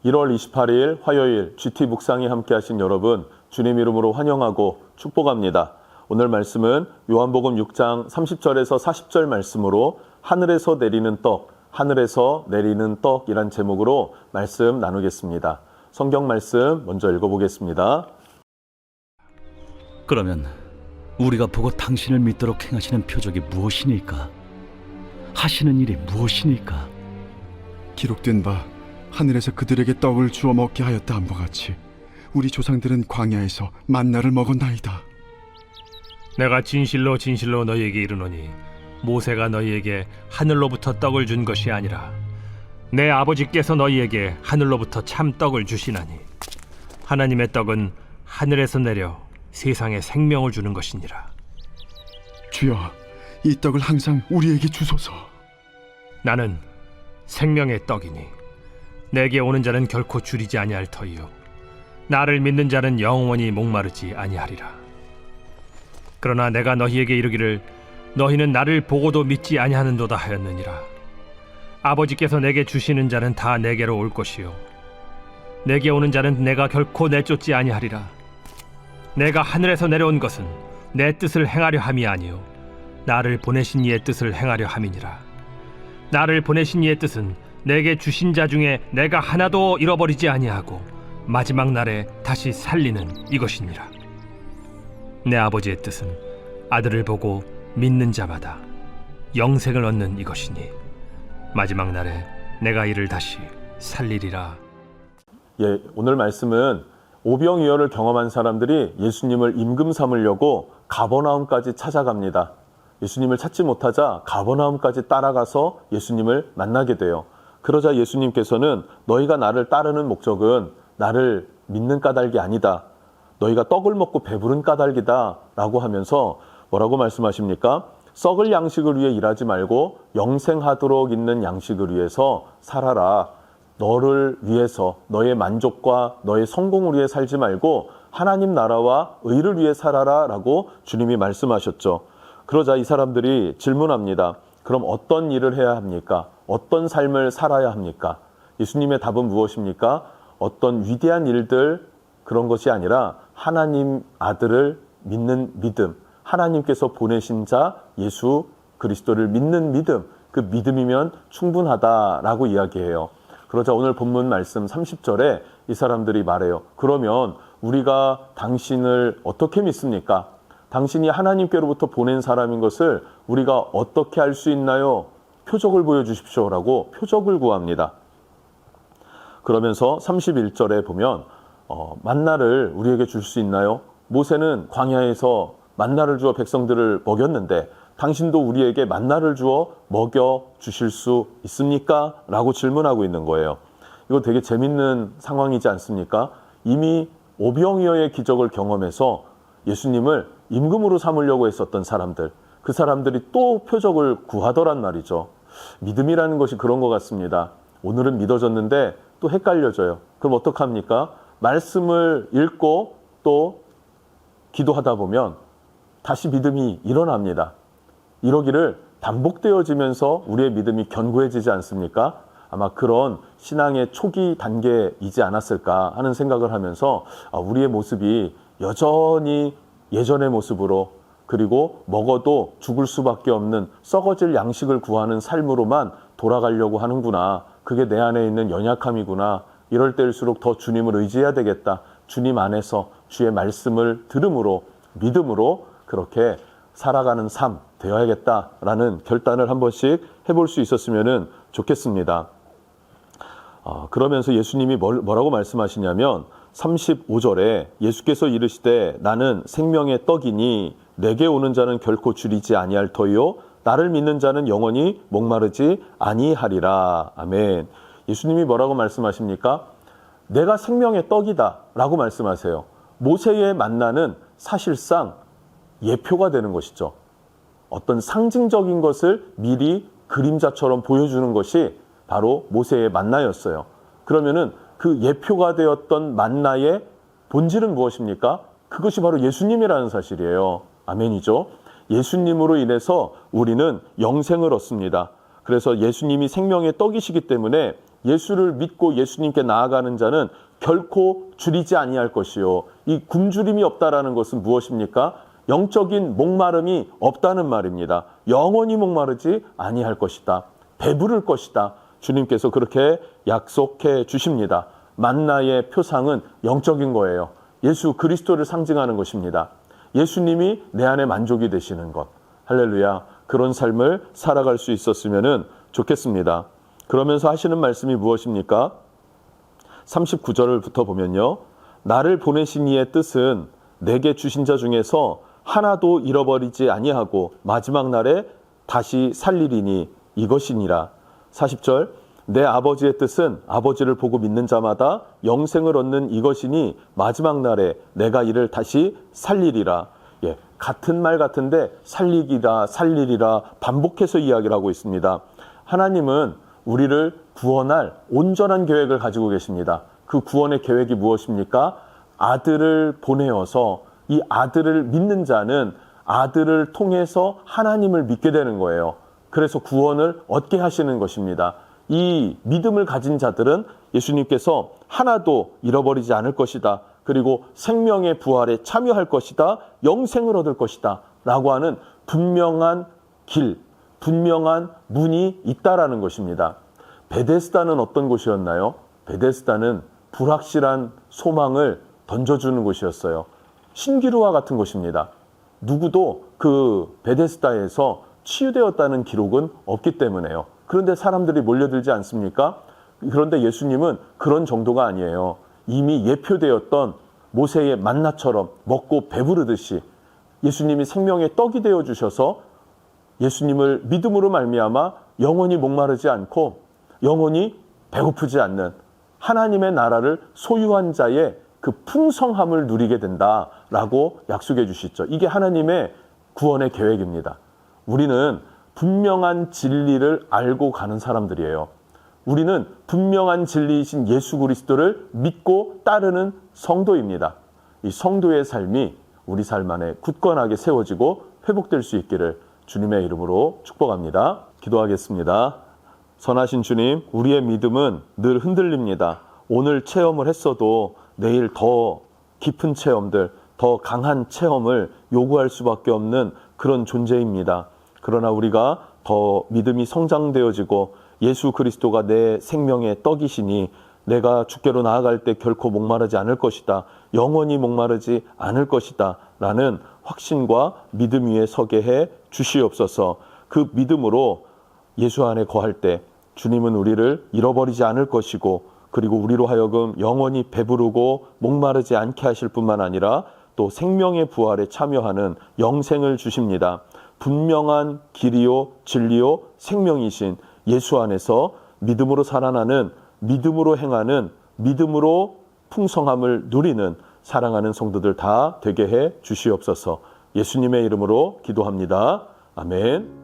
1월 28일 화요일 GT 묵상에 함께하신 여러분 주님 이름으로 환영하고 축복합니다. 오늘 말씀은 요한복음 6장 30절에서 40절 말씀으로 하늘에서 내리는 떡, 하늘에서 내리는 떡이란 제목으로 말씀 나누겠습니다. 성경 말씀 먼저 읽어보겠습니다. 그러면 우리가 보고 당신을 믿도록 행하시는 표적이 무엇이니까? 하시는 일이 무엇이니까? 기록된 바 하늘에서 그들에게 떡을 주어 먹게 하였다 함과 같이 우리 조상들은 광야에서 만나를 먹었나이다. 내가 진실로 진실로 너희에게 이르노니 모세가 너희에게 하늘로부터 떡을 준 것이 아니라 내 아버지께서 너희에게 하늘로부터 참 떡을 주시나니 하나님의 떡은 하늘에서 내려 세상에 생명을 주는 것이니라. 주여, 이 떡을 항상 우리에게 주소서. 나는 생명의 떡이니 내게 오는 자는 결코 줄이지 아니할 터이요 나를 믿는 자는 영원히 목마르지 아니하리라. 그러나 내가 너희에게 이르기를 너희는 나를 보고도 믿지 아니하는도다 하였느니라. 아버지께서 내게 주시는 자는 다 내게로 올 것이요 내게 오는 자는 내가 결코 내쫓지 아니하리라. 내가 하늘에서 내려온 것은 내 뜻을 행하려 함이 아니요 나를 보내신 이의 뜻을 행하려 함이니라. 나를 보내신 이의 뜻은 내게 주신 자 중에 내가 하나도 잃어버리지 아니하고 마지막 날에 다시 살리는 이것이니라. 내 아버지의 뜻은 아들을 보고 믿는 자마다 영생을 얻는 이것이니 마지막 날에 내가 이를 다시 살리리라. 오늘 말씀은 오병이어를 경험한 사람들이 예수님을 임금 삼으려고 가버나움까지 찾아갑니다. 예수님을 찾지 못하자 가버나움까지 따라가서 예수님을 만나게 돼요. 그러자 예수님께서는 너희가 나를 따르는 목적은 나를 믿는 까닭이 아니다. 너희가 떡을 먹고 배부른 까닭이다 라고 하면서 뭐라고 말씀하십니까? 썩을 양식을 위해 일하지 말고 영생하도록 있는 양식을 위해서 살아라. 너를 위해서 너의 만족과 너의 성공을 위해 살지 말고 하나님 나라와 의를 위해 살아라 라고 주님이 말씀하셨죠. 그러자 이 사람들이 질문합니다. 그럼 어떤 일을 해야 합니까? 어떤 삶을 살아야 합니까? 예수님의 답은 무엇입니까? 어떤 위대한 일들 그런 것이 아니라 하나님 아들을 믿는 믿음, 하나님께서 보내신 자 예수 그리스도를 믿는 믿음, 그 믿음이면 충분하다라고 이야기해요. 그러자 오늘 본문 말씀 30절에 이 사람들이 말해요. 그러면 우리가 당신을 어떻게 믿습니까? 당신이 하나님께로부터 보낸 사람인 것을 우리가 어떻게 알 수 있나요? 표적을 보여주십시오라고 표적을 구합니다. 그러면서 31절에 보면 만나를 우리에게 줄 수 있나요? 모세는 광야에서 만나를 주어 백성들을 먹였는데 당신도 우리에게 만나를 주어 먹여 주실 수 있습니까? 라고 질문하고 있는 거예요. 이거 되게 재밌는 상황이지 않습니까? 이미 오병이어의 기적을 경험해서 예수님을 임금으로 삼으려고 했었던 사람들, 그 사람들이 또 표적을 구하더란 말이죠. 믿음이라는 것이 그런 것 같습니다. 오늘은 믿어졌는데 또 헷갈려져요. 그럼 어떡합니까? 말씀을 읽고 또 기도하다 보면 다시 믿음이 일어납니다. 이러기를 반복되어지면서 우리의 믿음이 견고해지지 않습니까? 아마 그런 신앙의 초기 단계이지 않았을까 하는 생각을 하면서 우리의 모습이 여전히 예전의 모습으로 그리고 먹어도 죽을 수밖에 없는 썩어질 양식을 구하는 삶으로만 돌아가려고 하는구나. 그게 내 안에 있는 연약함이구나. 이럴 때일수록 더 주님을 의지해야 되겠다. 주님 안에서 주의 말씀을 들음으로 믿음으로 그렇게 살아가는 삶 되어야겠다라는 결단을 한 번씩 해볼 수 있었으면 좋겠습니다. 그러면서 예수님이 뭐라고 말씀하시냐면 35절에 예수께서 이르시되 나는 생명의 떡이니 내게 오는 자는 결코 줄이지 아니할 터이요 나를 믿는 자는 영원히 목마르지 아니하리라. 아멘. 예수님이 뭐라고 말씀하십니까? 내가 생명의 떡이다 라고 말씀하세요. 모세의 만나는 사실상 예표가 되는 것이죠. 어떤 상징적인 것을 미리 그림자처럼 보여주는 것이 바로 모세의 만나였어요. 그러면은 그 예표가 되었던 만나의 본질은 무엇입니까? 그것이 바로 예수님이라는 사실이에요. 아멘이죠. 예수님으로 인해서 우리는 영생을 얻습니다. 그래서 예수님이 생명의 떡이시기 때문에 예수를 믿고 예수님께 나아가는 자는 결코 줄이지 아니할 것이요. 이 굶주림이 없다라는 것은 무엇입니까? 영적인 목마름이 없다는 말입니다. 영원히 목마르지 아니할 것이다. 배부를 것이다. 주님께서 그렇게 약속해 주십니다. 만나의 표상은 영적인 거예요. 예수 그리스도를 상징하는 것입니다. 예수님이 내 안에 만족이 되시는 것. 할렐루야. 그런 삶을 살아갈 수 있었으면 좋겠습니다. 그러면서 하시는 말씀이 무엇입니까? 39절부터 보면요. 나를 보내신 이의 뜻은 내게 주신 자 중에서 하나도 잃어버리지 아니하고 마지막 날에 다시 살리리니 이것이니라. 40절 내 아버지의 뜻은 아버지를 보고 믿는 자마다 영생을 얻는 이것이니 마지막 날에 내가 이를 다시 살리리라. 예, 같은 말 같은데 살리리라 반복해서 이야기를 하고 있습니다. 하나님은 우리를 구원할 온전한 계획을 가지고 계십니다. 그 구원의 계획이 무엇입니까? 아들을 보내어서 이 아들을 믿는 자는 아들을 통해서 하나님을 믿게 되는 거예요. 그래서 구원을 얻게 하시는 것입니다. 이 믿음을 가진 자들은 예수님께서 하나도 잃어버리지 않을 것이다. 그리고 생명의 부활에 참여할 것이다. 영생을 얻을 것이다. 라고 하는 분명한 길, 분명한 문이 있다라는 것입니다. 베데스다는 어떤 곳이었나요? 베데스다는 불확실한 소망을 던져주는 곳이었어요. 신기루와 같은 곳입니다. 누구도 그 베데스다에서 치유되었다는 기록은 없기 때문에요. 그런데 사람들이 몰려들지 않습니까? 그런데 예수님은 그런 정도가 아니에요. 이미 예표되었던 모세의 만나처럼 먹고 배부르듯이 예수님이 생명의 떡이 되어 주셔서 예수님을 믿음으로 말미암아 영원히 목마르지 않고 영원히 배고프지 않는 하나님의 나라를 소유한 자의 그 풍성함을 누리게 된다라고 약속해 주시죠. 이게 하나님의 구원의 계획입니다. 우리는 분명한 진리를 알고 가는 사람들이에요. 우리는 분명한 진리이신 예수 그리스도를 믿고 따르는 성도입니다. 이 성도의 삶이 우리 삶 안에 굳건하게 세워지고 회복될 수 있기를 주님의 이름으로 축복합니다. 기도하겠습니다. 선하신 주님, 우리의 믿음은 늘 흔들립니다. 오늘 체험을 했어도 내일 더 깊은 체험들, 더 강한 체험을 요구할 수밖에 없는 그런 존재입니다. 그러나 우리가 더 믿음이 성장되어지고 예수 그리스도가 내 생명의 떡이시니 내가 주께로 나아갈 때 결코 목마르지 않을 것이다. 영원히 목마르지 않을 것이다. 라는 확신과 믿음 위에 서게 해 주시옵소서. 그 믿음으로 예수 안에 거할 때 주님은 우리를 잃어버리지 않을 것이고 그리고 우리로 하여금 영원히 배부르고 목마르지 않게 하실 뿐만 아니라 또 생명의 부활에 참여하는 영생을 주십니다. 분명한 길이요 진리요 생명이신 예수 안에서 믿음으로 살아나는 믿음으로 행하는 믿음으로 풍성함을 누리는 사랑하는 성도들 다 되게 해 주시옵소서. 예수님의 이름으로 기도합니다. 아멘.